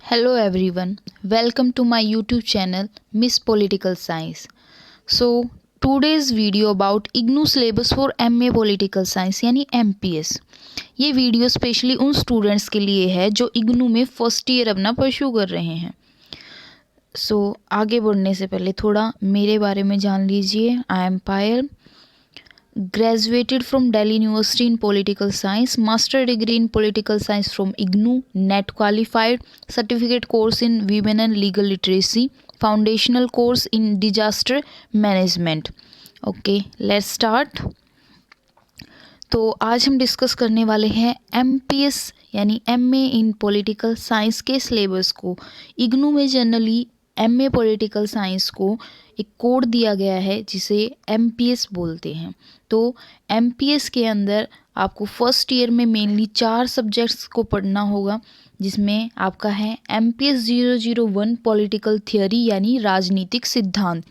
Hello everyone, welcome to my YouTube channel Miss Political Science. So today's video about IGNOU syllabus for MA Political Science यानी MPS. ये video specially उन students के लिए है जो इग्नू में फर्स्ट ईयर अपना परस्यू कर रहे हैं. आगे बढ़ने से पहले थोड़ा मेरे बारे में जान लीजिए. I am Payal, graduated from Delhi University in Political Science, Master degree in Political Science from IGNOU, NET qualified, certificate course in Women and Legal Literacy, foundational course in Disaster Management. Okay, let's start. तो आज हम discuss करने वाले हैं MPS यानी MA इन political science के syllabus को. इग्नू में जनरली MA पॉलिटिकल साइंस को एक कोड दिया गया है जिसे MPS बोलते हैं. तो MPS के अंदर आपको फर्स्ट ईयर में मेनली 4 सब्जेक्ट्स को पढ़ना होगा, जिसमें आपका है MPS 001 पॉलिटिकल थियोरी यानी राजनीतिक सिद्धांत,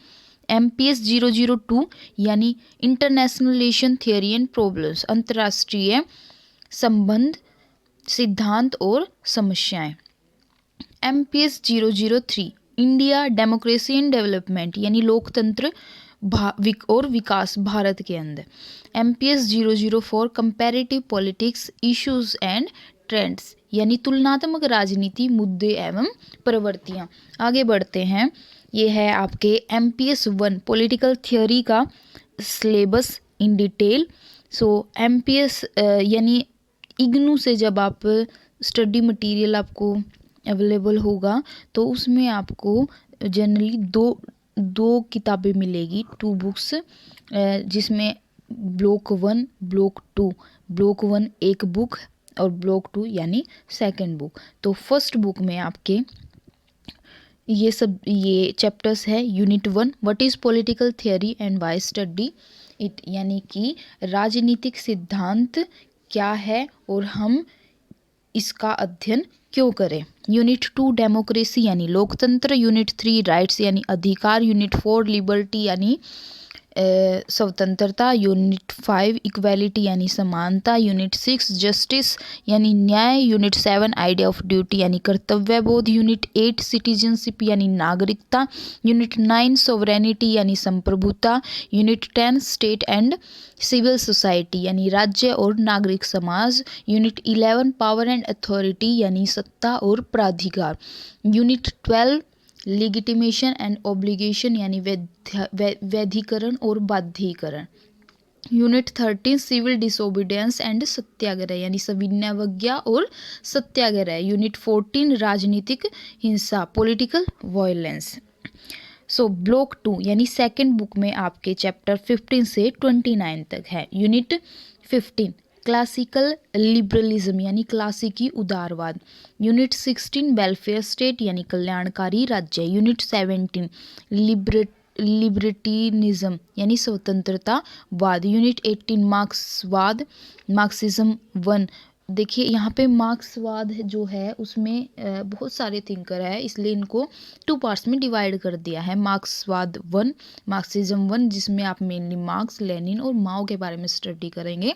MPS 002 यानी international relation theory and problems, अंतर्राष्ट्रीय संबंध सिद्धांत और समस्याएं, MPS 003 India democracy and development यानी लोकतंत्र और विकास भारत के अंदर, MPS 004 comparative politics issues and trends यानी तुलनात्मक राजनीति मुद्दे एवं प्रवृत्तियां. आगे बढ़ते हैं. ये है आपके MPS 1 पॉलिटिकल थियोरी का सिलेबस इन डिटेल. MPS यानी इग्नू से जब आप स्टडी मटेरियल आपको अवेलेबल होगा तो उसमें आपको जनरली दो किताबें मिलेगी, 2 बुक्स, जिसमें ब्लॉक 1 ब्लॉक 2, ब्लॉक 1 एक बुक और ब्लॉक 2 यानी सेकंड बुक. तो फर्स्ट बुक में आपके ये चैप्टर्स है. Unit 1 what is political theory and why study it यानी कि राजनीतिक सिद्धांत क्या है और हम इसका अध्ययन क्यों करें. यूनिट 2 डेमोक्रेसी यानी लोकतंत्र, यूनिट 3 राइट्स यानी अधिकार, यूनिट 4 लिबर्टी यानी स्वतंत्रता, यूनिट 5 इक्वालिटी यानी समानता, यूनिट 6 जस्टिस यानी न्याय, यूनिट 7 आइडिया ऑफ ड्यूटी यानी कर्तव्यबोध, यूनिट 8 सिटीजनशिप यानी नागरिकता, यूनिट 9 सोवरेनिटी यानी संप्रभुता, unit 10 state and civil society यानी राज्य और नागरिक समाज, यूनिट 11 पावर एंड अथॉरिटी यानी सत्ता और प्राधिकार, यूनिट 12 लेगिटिमेशन एंड ऑब्लिगेशन यानी वैधीकरण और बाध्यीकरण, यूनिट 13 सिविल डिसोबीडियंस एंड सत्याग्रह यानी सविनयवज्ञा और सत्याग्रह, यूनिट 14 राजनीतिक हिंसा पॉलिटिकल वायलेंस. ब्लॉक 2 यानी सेकंड बुक में आपके चैप्टर 15 से 29 तक है. यूनिट 15 क्लासिकल लिबरलिज्म यानी क्लासिकी उदारवाद, यूनिट 16 वेलफेयर स्टेट यानी कल्याणकारी राज्य, यूनिट 17 लिबर्टिनिज्म यानी स्वतंत्रतावाद, यूनिट 18 मार्क्सवाद मार्क्सिज्म 1. देखिए यहाँ पे मार्क्सवाद जो है उसमें बहुत सारे थिंकर है, इसलिए इनको 2 पार्ट्स में डिवाइड कर दिया है. मार्क्सवाद 1 मार्क्सिज्म 1 जिसमें आप मेनली मार्क्स, लेनिन और माओ के बारे में स्टडी करेंगे.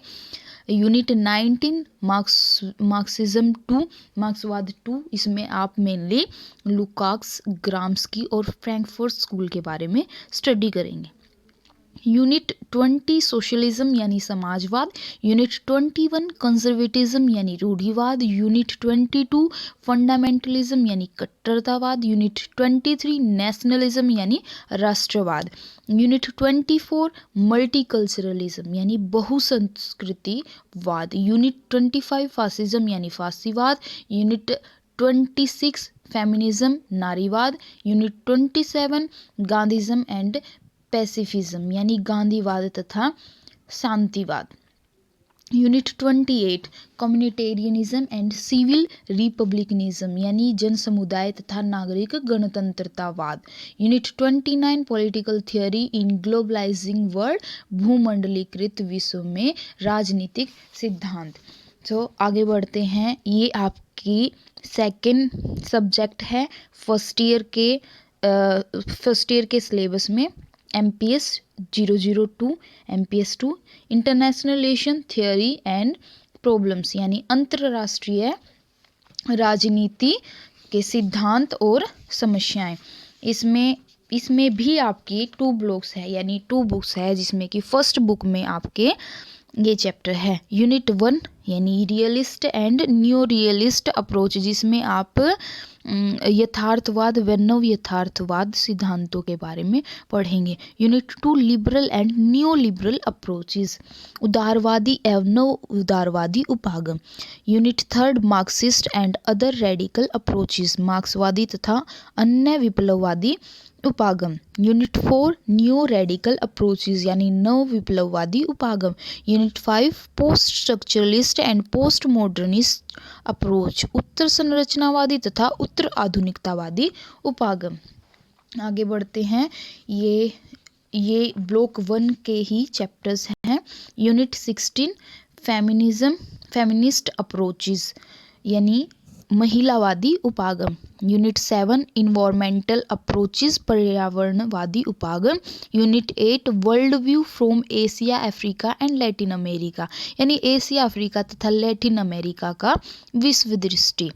यूनिट 19 मार्क्सिज्म 2 मार्क्सवाद 2, इसमें आप मेनली लुकाक्स, ग्राम्स्की और फ्रैंकफर्ट स्कूल के बारे में स्टडी करेंगे. यूनिट 20 सोशलिज्म यानी समाजवाद, यूनिट 21 कंजर्वेटिज्म यानी रूढ़िवाद, यूनिट 22 फंडामेंटलिज्म यानी कट्टरतावाद, यूनिट 23 नेशनलिज्म यानी राष्ट्रवाद, यूनिट 24 मल्टीकल्चरलिज्म यानी बहुसंस्कृतिवाद, यूनिट 25 फासिज्म यानी फासीवाद, यूनिट 26 फेमिनिज्म नारीवाद, यूनिट 27 गांधीज्म एंड पैसिफिज्म यानी गांधीवाद तथा शांतिवाद, यूनिट 28 कम्युनिटेरियनिज्म एंड सिविल रिपब्लिकनिज्म यानी जन समुदाय तथा नागरिक गणतंत्रतावाद, यूनिट 29 पॉलिटिकल थियोरी इन ग्लोबलाइजिंग वर्ल्ड भूमंडलीकृत विश्व में राजनीतिक सिद्धांत. आगे बढ़ते हैं. ये आपकी सेकेंड सब्जेक्ट है फर्स्ट ईयर के सिलेबस में. MPS 002 MPS 2 international relation theory and problems यानी अंतर्राष्ट्रीय राजनीति ओके, सिद्धांत और समस्याएं। इसमें भी आपकी 2 ब्लॉक्स है, यानी 2 बुक्स है, जिसमें कि फर्स्ट बुक में आपके ये चैप्टर है यूनिट 1 यानी realist and new realist approach, जिसमें आप यथार्थवाद व नव यथार्थवाद सिद्धांतों के बारे में पढ़ेंगे। Unit 2 liberal and new liberal approaches, उदारवादी एवं नव उदारवादी उपागम। Unit 3 Marxist and other radical approaches, मार्क्सवादी तथा अन्य विप्लववादी उपागम। यूनिट 4 न्यू रेडिकल अप्रोचेस यानी नव विप्लववादी उपागम। Unit 5 post structuralist and post modernist approach, उत्तर संरचनावादी तथा उत्तर आधुनिकतावादी उपागम। आगे बढ़ते हैं, ये ब्लॉक 1 के ही चैप्टर्स हैं। यूनिट 16 फेमिनिज्म फेमिनिस्ट अप्रोचेस यानी महिलावादी उपागम। यूनिट 7 इन्वायरमेंटल अप्रोचेस, पर्यावरणवादी उपागम। Unit 8 world view from Asia Africa and Latin America यानी एशिया अफ्रीका तथा लैटिन अमेरिका का विश्व दृष्टि।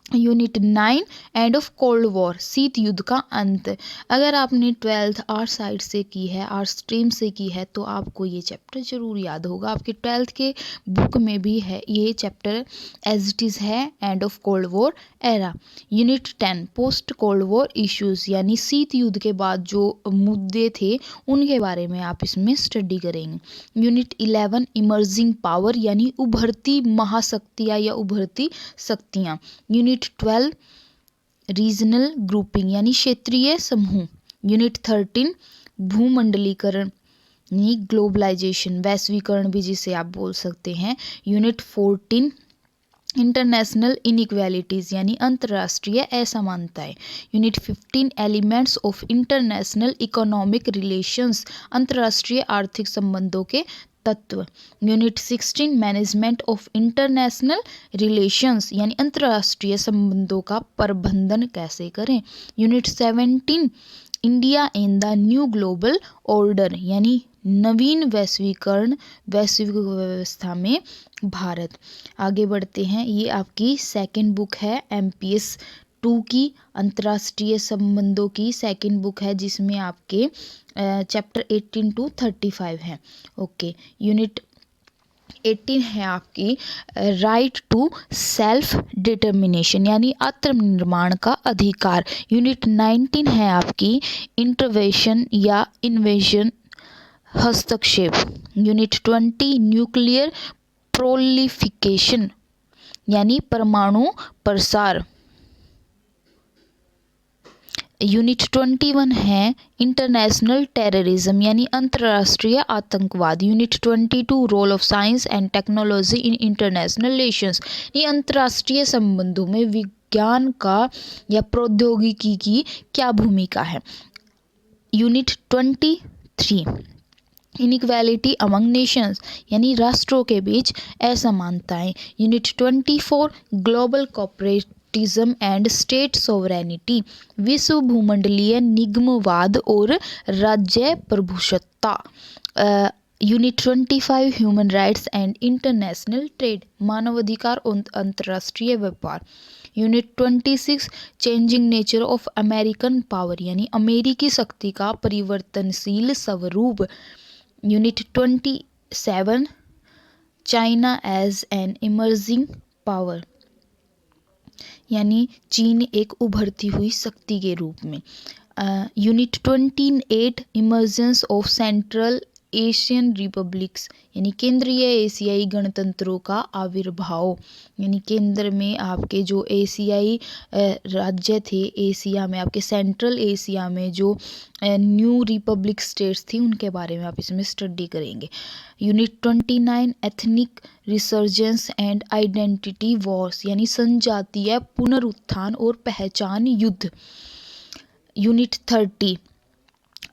Unit 9 end of cold war, शीत युद्ध का अंत। अगर आपने 12th आर्ट्स साइड से की है, आर्ट्स स्ट्रीम से की है, तो आपको ये चैप्टर जरूर याद होगा। आपके 12th के बुक में भी है ये चैप्टर एज इट इज़ है, end of cold war era. Unit 10 post cold war issues यानी शीत युद्ध के बाद जो मुद्दे थे उनके बारे में आप इसमें स्टडी करेंगे। यूनिट 11 इमर्जिंग पावर यानी उभरती महाशक्तियाँ या उभरती शक्तियाँ। यूनिट 12 रीजनल ग्रुपिंग यानी क्षेत्रीय समूह। यूनिट 13 भूमंडलीकरण यानी ग्लोबलाइजेशन, वैश्वीकरण भी जिसे आप बोल सकते हैं। यूनिट 14 इंटरनेशनल इनइक्वालिटीज़ यानी अंतर्राष्ट्रीय असमानताएं। Unit 15 elements of international economic relations, अंतर्राष्ट्रीय आर्थिक संबंधों के तत्व। Unit 16 management of international relations यानी अंतर्राष्ट्रीय संबंधों का प्रबंधन कैसे करें। Unit 17 India in the new global order यानी नवीन वैश्वीकरण वैश्विक व्यवस्था में भारत। आगे बढ़ते हैं, ये आपकी सेकंड बुक है MPS 2 की, अंतर्राष्ट्रीय संबंधों की सेकंड बुक है, जिसमें आपके चैप्टर 18 to 35 है। ओके, यूनिट 18 है आपकी राइट टू सेल्फ डिटर्मिनेशन यानी आत्मनिर्माण का अधिकार। यूनिट 19 है आपकी इंटरवेंशन या इन्वेजन, हस्तक्षेप। यूनिट 20 न्यूक्लियर प्रोलिफिकेशन यानी परमाणु प्रसार। यूनिट 21 है इंटरनेशनल टेररिज्म यानी अंतर्राष्ट्रीय आतंकवाद। Unit 22 role of science and technology in international relations, ये अंतर्राष्ट्रीय संबंधों में विज्ञान का या प्रौद्योगिकी की क्या भूमिका है। यूनिट 23 इनइक्वालिटी अमंग नेशंस यानी राष्ट्रों के बीच असमानताएं। Unit 24 global corporatism and state sovereignty, विश्व भूमंडलीय निगमवाद और राज्य प्रभुसत्ता। Unit 25 human rights and international trade, मानवाधिकार और अंतर्राष्ट्रीय व्यापार। Unit 26 changing nature of American power यानी अमेरिकी शक्ति का परिवर्तनशील स्वरूप। Unit 27 China as an emerging power यानी चीन एक उभरती हुई शक्ति के रूप में। Unit 28 emergence of Central Asian republics यानी केंद्रीय एशियाई गणतंत्रों का आविर्भाव, यानी केंद्र में आपके जो एशियाई राज्य थे, एशिया में आपके सेंट्रल एशिया में जो न्यू रिपब्लिक स्टेट्स थी उनके बारे में आप इसमें स्टडी करेंगे। Unit 29 ethnic resurgence and identity Wars यानी संजातीय पुनरुत्थान और पहचान युद्ध। यूनिट 30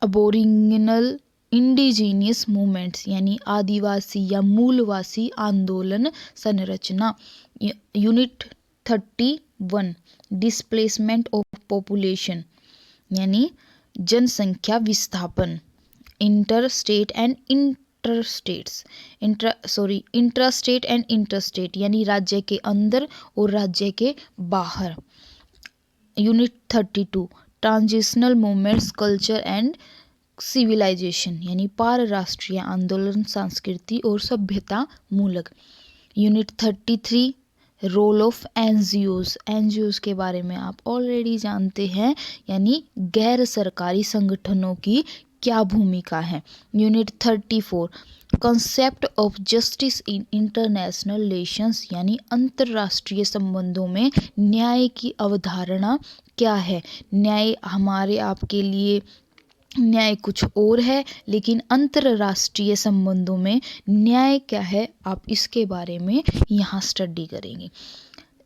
अबोरिजिनल इंडिजीनियस मूवमेंट्स यानी आदिवासी या मूलवासी आंदोलन संरचना। यूनिट 31 डिस्प्लेसमेंट ऑफ पॉपुलेशन यानी जनसंख्या विस्थापन। Interstate and intrastate and interstate यानी राज्य के अंदर और राज्य के बाहर। Unit 32 transitional movements culture and civilisation यानी पार राष्ट्रीय आंदोलन संस्कृति और सभ्यता मूलक। Unit 33 role of NGOs, NGOs के बारे में आप ऑलरेडी जानते हैं, यानी गैर सरकारी संगठनों की क्या भूमिका है। Unit 34 concept of justice in international relations यानी अंतर्राष्ट्रीय संबंधों में न्याय की अवधारणा क्या है। न्याय हमारे आपके लिए न्याय कुछ और है, लेकिन अंतर्राष्ट्रीय संबंधों में न्याय क्या है, आप इसके बारे में यहाँ स्टडी करेंगे।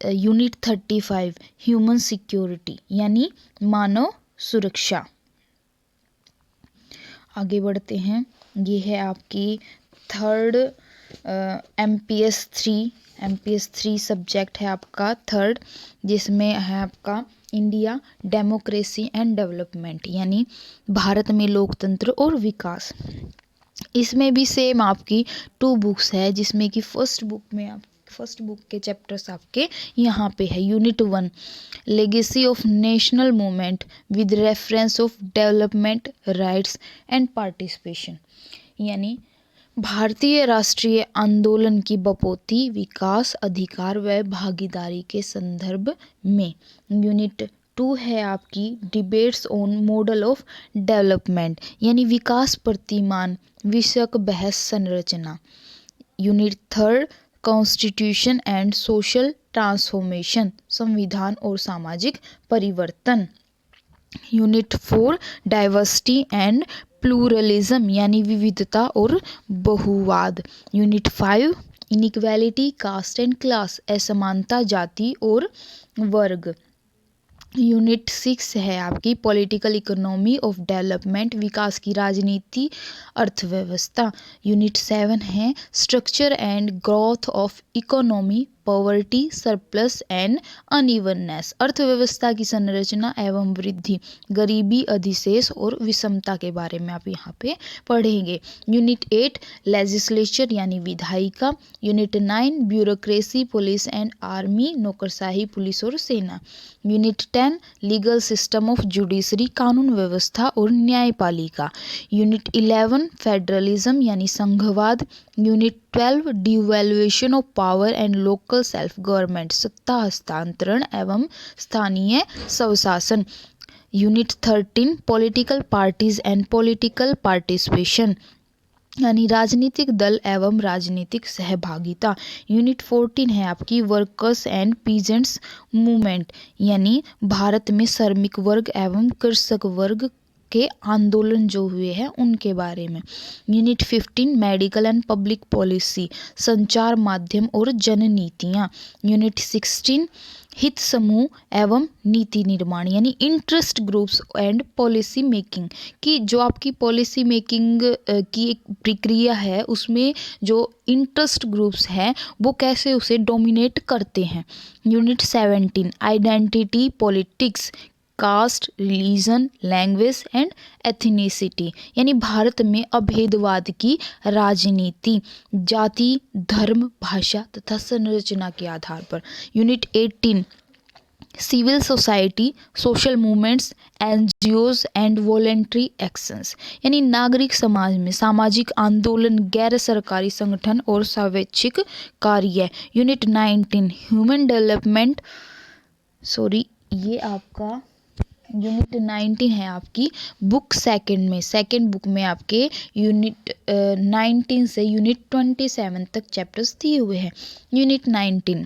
यूनिट 35 ह्यूमन सिक्योरिटी यानी मानव सुरक्षा। आगे बढ़ते हैं, ये है आपकी थर्ड MPS 3 सब्जेक्ट है आपका थर्ड, जिसमें है आपका इंडिया डेमोक्रेसी एंड डेवलपमेंट यानी भारत में लोकतंत्र और विकास। इसमें भी सेम आपकी 2 बुक्स है, जिसमें कि फर्स्ट बुक के चैप्टर्स आपके यहाँ पे है। Unit 1 legacy of national movement with reference of development rights and participation यानी भारतीय राष्ट्रीय आंदोलन की बपौती विकास अधिकार व भागीदारी के संदर्भ में। यूनिट 2 है आपकी debates on model of development यानी विकास प्रतिमान विषयक बहस संरचना। Unit 3 constitution and social transformation संविधान और सामाजिक परिवर्तन। यूनिट 4 डाइवर्सिटी एंड प्लूरलिज्म यानी विविधता और बहुवाद। Unit 5 inequality caste and class असमानता जाति और वर्ग। यूनिट 6 है आपकी पॉलिटिकल इकोनॉमी ऑफ डेवलपमेंट विकास की राजनीति अर्थव्यवस्था। यूनिट 7 है structure and growth of economy poverty surplus and unevenness अर्थव्यवस्था की संरचना एवं वृद्धि गरीबी अधिशेष और विषमता के बारे में आप यहाँ पे पढ़ेंगे। यूनिट 8 लेजिस्लेचर यानी विधायिका। Unit 9 bureaucracy police and army नौकरशाही पुलिस और सेना। Unit 10 legal system of judiciary कानून व्यवस्था और न्यायपालिका। यूनिट 11 फेडरलिज्म यानी संघवाद। Unit 12 devaluation of power and local self government सत्ता हस्तांतरण एवं स्थानीय स्वशासन। Unit 13 political parties and political participation यानी राजनीतिक दल एवं राजनीतिक सहभागिता। यूनिट 14 है आपकी वर्कर्स एंड पीजेंट्स मूवमेंट यानी भारत में श्रमिक वर्ग एवं कृषक वर्ग के आंदोलन जो हुए हैं उनके बारे में। Unit 15 medical and public policy संचार माध्यम और जननीतियाँ। यूनिट 16 हित समूह एवं नीति निर्माण यानी interest groups and policy making की जो आपकी पॉलिसी मेकिंग की एक प्रक्रिया है, उसमें जो इंटरेस्ट ग्रुप्स हैं वो कैसे उसे डोमिनेट करते हैं। Unit 17 identity politics caste religion language and ethnicity यानी भारत में अभेदवाद की राजनीति जाति धर्म भाषा तथा संरचना के आधार पर। Unit 18 civil society social movements NGOs and voluntary actions यानी नागरिक समाज में सामाजिक आंदोलन गैर सरकारी संगठन और स्वैच्छिक कार्य। यूनिट 19 ह्यूमन डेवलपमेंट ये आपका यूनिट 19 है आपकी बुक सेकंड बुक में आपके यूनिट 19 से यूनिट 27 तक चैप्टर्स दिए हुए हैं। Unit 19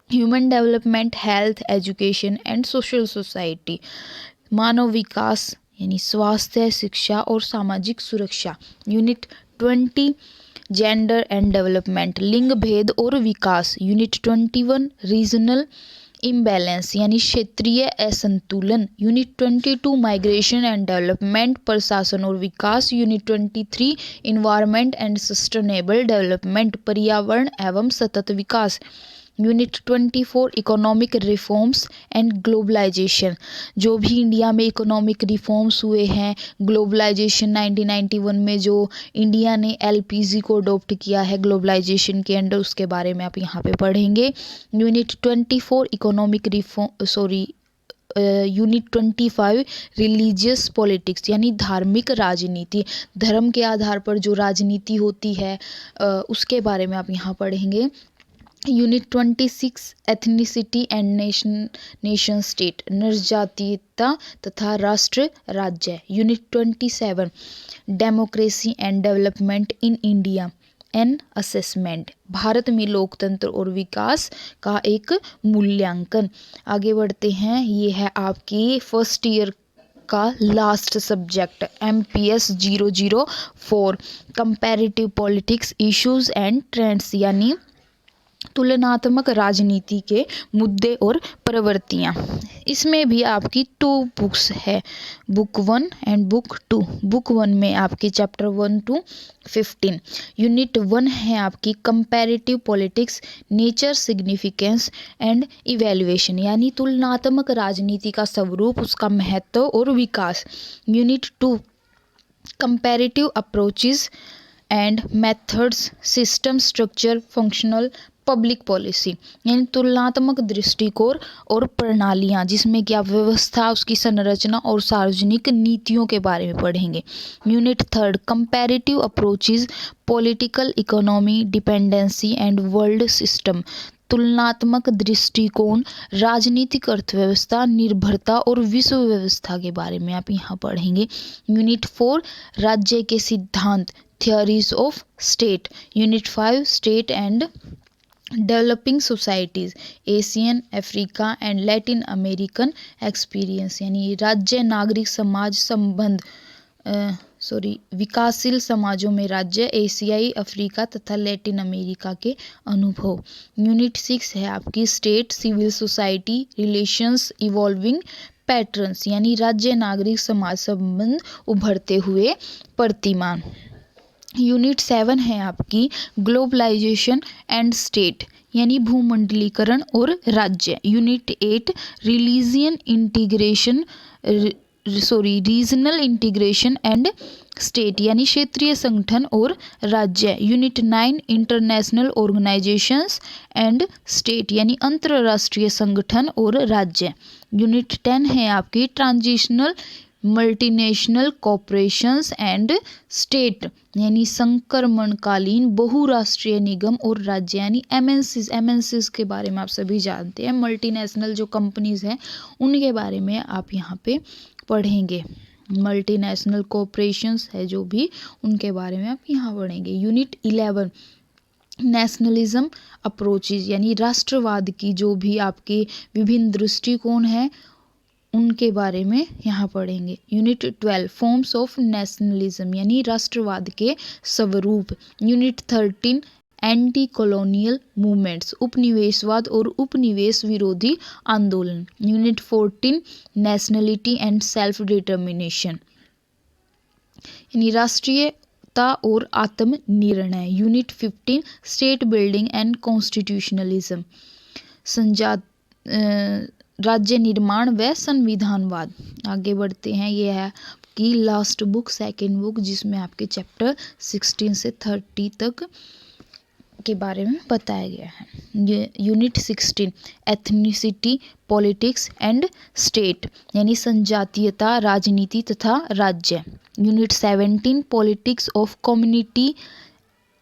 human development health education and social society मानव विकास यानी स्वास्थ्य शिक्षा और सामाजिक सुरक्षा। यूनिट 20 जेंडर एंड डेवलपमेंट लिंग भेद और विकास। यूनिट 21 रीजनल इम्बैलेंस यानी क्षेत्रीय असंतुलन। यूनिट 22 माइग्रेशन एंड डेवलपमेंट प्रशासन और विकास। Unit 23 environment and sustainable development पर्यावरण एवं सतत विकास। Unit 24 economic reforms and globalisation जो भी इंडिया में इकोनॉमिक रिफॉर्म्स हुए हैं ग्लोबलाइजेशन 1991 में जो इंडिया ने एलपीजी को अडॉप्ट किया है ग्लोबलाइजेशन के अंडर, उसके बारे में आप यहाँ पे पढ़ेंगे। Unit 24 economic unit 25 religious politics यानी धार्मिक राजनीति, धर्म के आधार पर जो राजनीति होती है उसके बारे में आप यहाँ पढ़ेंगे। Unit 26 ethnicity and nation state, नरजातीयता तथा राष्ट्र राज्य। Unit 27 democracy and development in India an assessment, भारत में लोकतंत्र और विकास का एक मूल्यांकन। आगे बढ़ते हैं, ये है आपकी फर्स्ट ईयर का last subject MPS 004 comparative politics issues and trends, यानी तुलनात्मक राजनीति के मुद्दे और प्रवृत्तियाँ। इसमें भी आपकी 2 बुक्स है, बुक 1 एंड बुक 2। बुक 1 में आपके चैप्टर 1 to 15। यूनिट 1 है आपकी comparative politics, nature, significance and evaluation, यानी तुलनात्मक राजनीति का स्वरूप, उसका महत्व और विकास। Unit 2 comparative approaches and methods, system structure, functional public policy, यानी तुलनात्मक दृष्टिकोण और प्रणालियाँ, जिसमें कि आप व्यवस्था, उसकी संरचना और सार्वजनिक नीतियों के बारे में पढ़ेंगे। Unit 3 comparative approaches, political economy, dependency and world system, तुलनात्मक दृष्टिकोण, राजनीतिक अर्थव्यवस्था, निर्भरता और विश्व व्यवस्था के बारे में आप यहाँ पढ़ेंगे। यूनिट 4 राज्य के सिद्धांत, theories of state. Unit 5 state and developing societies, Asian, Africa and Latin American experience, यानी राज्य, नागरिक समाज संबंध, विकासशील समाजों में राज्य, एशियाई, अफ्रीका तथा लैटिन अमेरिका के अनुभव। यूनिट 6 है आपकी state, civil society, relations, evolving patterns, यानी राज्य, नागरिक समाज संबंध, उभरते हुए प्रतिमान। यूनिट 7 है आपकी ग्लोबलाइजेशन एंड स्टेट, यानी भूमंडलीकरण और राज्य। Unit 8 religion integration regional integration and state, यानी क्षेत्रीय संगठन और राज्य। Unit 9 international organisations and state, यानी अंतर्राष्ट्रीय संगठन और राज्य। यूनिट 10 है आपकी transitional multinational corporations and state, यानी संक्रमणकालीन बहुराष्ट्रीय निगम और राज्य, यानी MNCs के बारे में आप सभी जानते हैं। मल्टीनेशनल जो कंपनीज हैं उनके बारे में आप यहाँ पे पढ़ेंगे। मल्टीनेशनल कॉरपोरेशंस है जो भी, उनके बारे में आप यहाँ पढ़ेंगे। यूनिट 11 नेशनलिज्म अप्रोचेज, यानी राष्ट्रवाद की जो भी आपके विभिन्न दृष्टिकोण हैं उनके बारे में यहाँ पढ़ेंगे। यूनिट 12 फॉर्म्स ऑफ नेशनलिज्म, यानी राष्ट्रवाद के स्वरूप। यूनिट 13 एंटी कॉलोनियल मूवमेंट्स, उपनिवेशवाद और उपनिवेश विरोधी आंदोलन। Unit 14 nationality and self determination, यानी राष्ट्रीयता और आत्मनिर्णय। Unit 15 state building and constitutionalism, राज्य निर्माण व संविधानवाद। आगे बढ़ते हैं, ये है कि लास्ट बुक, सेकेंड बुक, जिसमें आपके चैप्टर 16 से 30 तक के बारे में बताया गया है। ये unit 16 ethnicity politics and state, यानी संजातीयता, राजनीति तथा राज्य। Unit 17 politics of community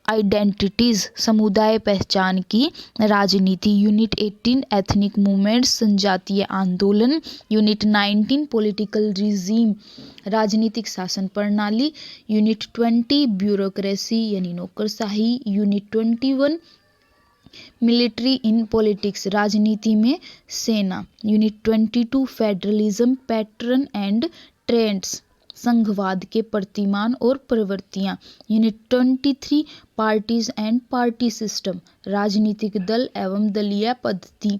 identities, समुदाय पहचान की राजनीति। यूनिट 18 एथनिक मूवमेंट्स, संजातीय आंदोलन। यूनिट 19 पॉलिटिकल रिजीम, राजनीतिक शासन प्रणाली। यूनिट 20 ब्यूरोक्रेसी, यानी नौकरशाही। यूनिट 21 मिलिट्री इन पॉलिटिक्स, राजनीति में सेना। Unit 22 federalism pattern and trends, संघवाद के प्रतिमान और प्रवृत्तियाँ। Unit 23 parties and party system, राजनीतिक दल एवं दलीय पद्धति।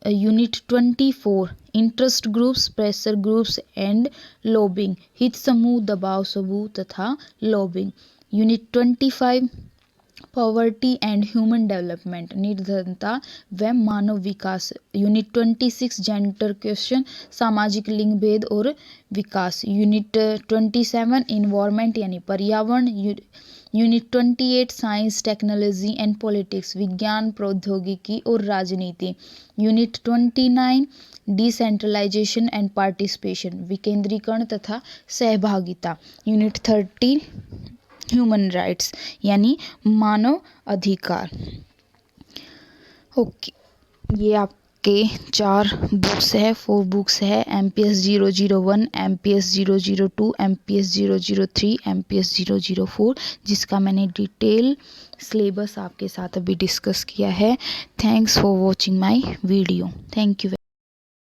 Unit 24 interest groups, pressure groups and lobbying, हित समूह, दबाव समूह तथा lobbying. Unit 25 poverty and human development, निर्धनता व मानव विकास। यूनिट 26 जेंडर क्वेश्चन, सामाजिक लिंग भेद और विकास। यूनिट 27 इन्वायरमेंट, यानी पर्यावरण। Unit 28 science technology and politics, विज्ञान प्रौद्योगिकी और राजनीति। यूनिट 29 डिसेंट्रलाइजेशन एंड पार्टिसिपेशन, विकेंद्रीकरण तथा सहभागिता। यूनिट 30 ह्यूमन राइट्स यानी मानव अधिकार। ओके, ये आपके 4 बुक्स है, 4 बुक्स है, MPS 001, MPS 002, MPS 003, MPS 004, जिसका मैंने डिटेल सिलेबस आपके साथ अभी डिस्कस किया है। Thanks for watching my video. Thank you.